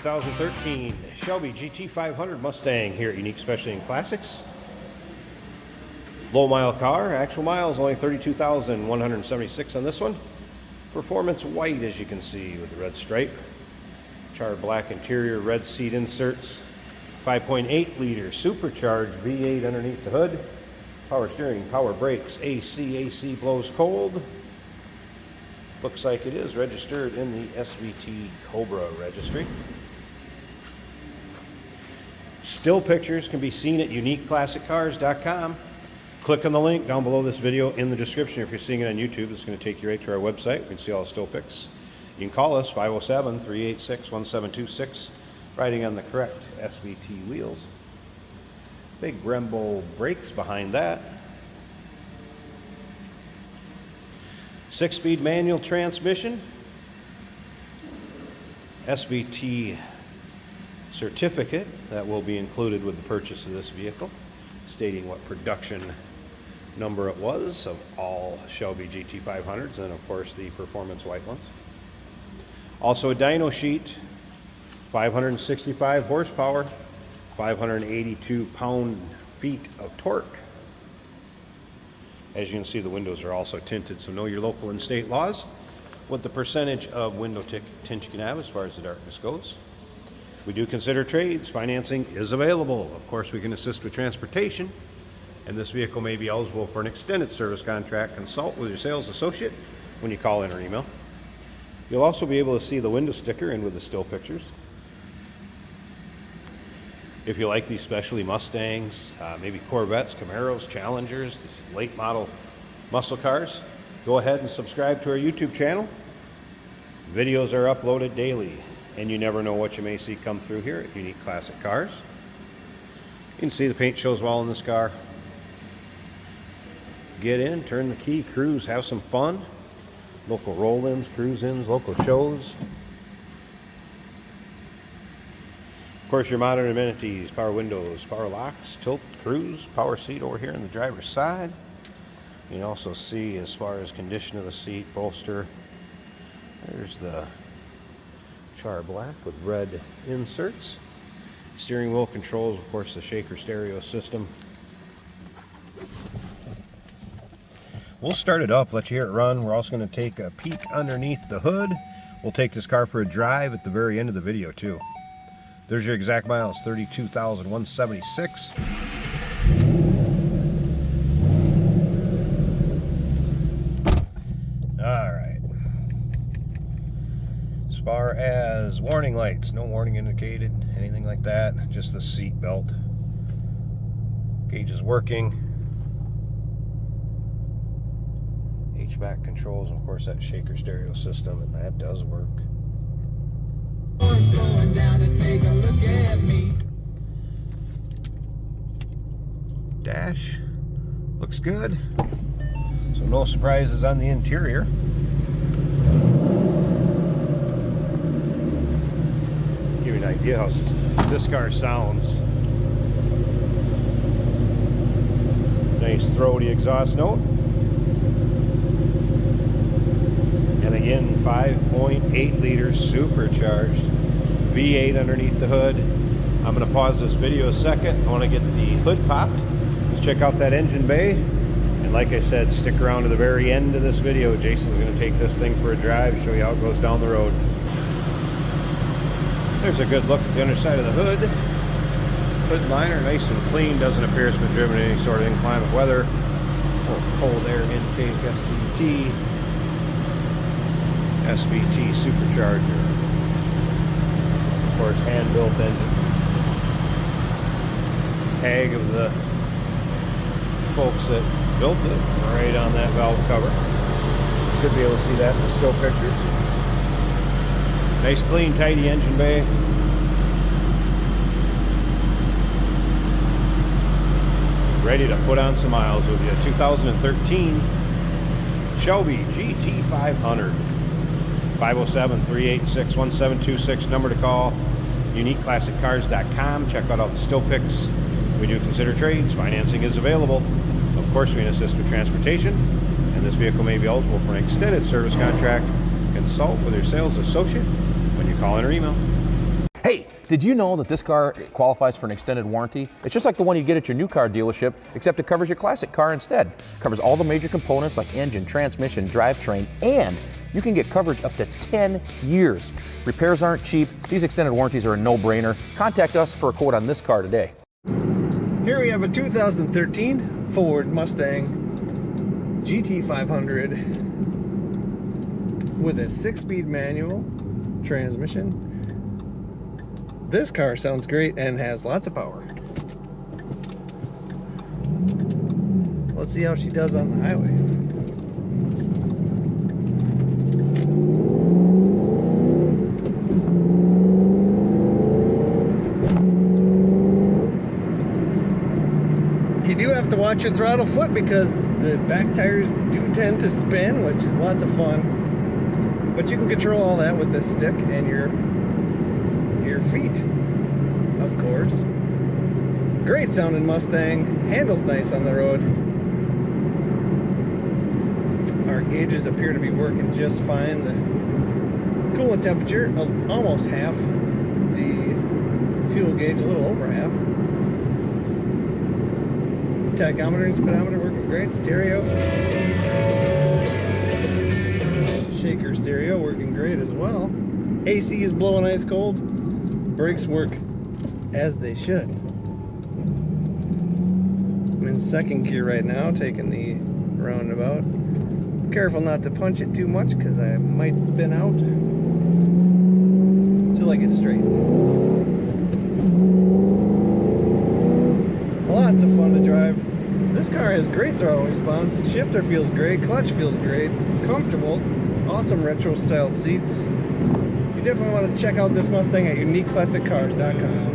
2013 Shelby GT500 Mustang here at Unique Specialty and Classics. Low mile car, actual miles only 32,176 on this one. Performance white, as you can see, with the red stripe. Charred black interior, red seat inserts. 5.8 liter supercharged V8 underneath the hood. Power steering, power brakes, AC blows cold. Looks like it is registered in the SVT Cobra registry. Still pictures can be seen at uniqueclassiccars.com. Click on the link down below this video in the description. If you're seeing it on YouTube, it's going to take you right to our website. You can see all the still pics. You can call us 507-386-1726, riding on the correct SVT wheels. Big Brembo brakes behind that. 6-speed manual transmission. SVT certificate that will be included with the purchase of this vehicle, stating what production number it was of all Shelby GT500s and of course the performance white ones. Also a dyno sheet, 565 horsepower, 582 pound-feet of torque. As you can see, the windows are also tinted, so know your local and state laws with the percentage of window tint you can have as far as the darkness goes. We do consider trades. Financing is available. Of course, we can assist with transportation, and this vehicle may be eligible for an extended service contract. Consult with your sales associate when you call in or email. You'll also be able to see the window sticker in with the still pictures. If you like these specialty Mustangs, maybe Corvettes, Camaros, Challengers, these late model muscle cars, go ahead and subscribe to our YouTube channel. Videos are uploaded daily, and you never know what you may see come through here at Unique Classic Cars. You can see the paint shows well in this car. Get in, turn the key, cruise, have some fun. Local roll-ins, cruise-ins, local shows. Of course, your modern amenities, power windows, power locks, tilt, cruise, power seat over here on the driver's side. You can also see as far as condition of the seat, bolster. There's the char black with red inserts. Steering wheel controls, of course, the shaker stereo system. We'll start it up, let you hear it run. We're also going to take a peek underneath the hood. We'll take this car for a drive at the very end of the video too. There's your exact miles, 32,176. All right. As far as warning lights, no warning indicated, anything like that, just the seat belt. Gauge is working. HVAC controls, and of course that shaker stereo system, and that does work. Slowing down to take a look at me. Dash looks good, so no surprises on the interior. Give you an idea how this car sounds. Nice throaty exhaust note. And again, 5.8 liters supercharged V8 underneath the hood. I'm going to pause this video a second. I want to get the hood popped. Let's check out that engine bay. And like I said, stick around to the very end of this video. Jason's going to take this thing for a drive, show you how it goes down the road. There's a good look at the underside of the hood. Hood liner, nice and clean. Doesn't appear it's been driven in any sort of inclement weather. Cold air intake, SVT supercharger. Of course, hand-built engine. Tag of the folks that built it right on that valve cover. Should be able to see that in the still pictures. Nice, clean, tidy engine bay. Ready to put on some miles with you. 2013 Shelby GT500. 507-386-1726, number to call. uniqueclassiccars.com. Check out all the still pics. We do consider trades. Financing is available. Of course, we can assist with transportation, and this vehicle may be eligible for an extended service contract. Consult with your sales associate when you call in or email. Hey, did you know that this car qualifies for an extended warranty? It's just like the one you get at your new car dealership, except it covers your classic car instead. It covers all the major components like engine, transmission, drivetrain, and you can get coverage up to 10 years. Repairs aren't cheap. These extended warranties are a no-brainer. Contact us for a quote on this car today. Here we have a 2013 Ford Mustang GT500 with a 6-speed manual transmission. This car sounds great and has lots of power. Let's see how she does on the highway. You do have to watch your throttle foot because the back tires do tend to spin, which is lots of fun. But you can control all that with this stick and your feet, of course. Great sounding Mustang, handles nice on the road. Our gauges appear to be working just fine. The coolant temperature almost half, the fuel gauge a little over half. Tachometer and speedometer working great. Stereo, shaker stereo working great as well. AC is blowing ice cold. Brakes work as they should. I'm in second gear right now, taking the roundabout. Careful not to punch it too much because I might spin out till I get straight. Lots of fun to drive. This car has great throttle response. Shifter feels great, clutch feels great, comfortable, awesome retro styled seats. You definitely want to check out this Mustang at uniqueclassiccars.com.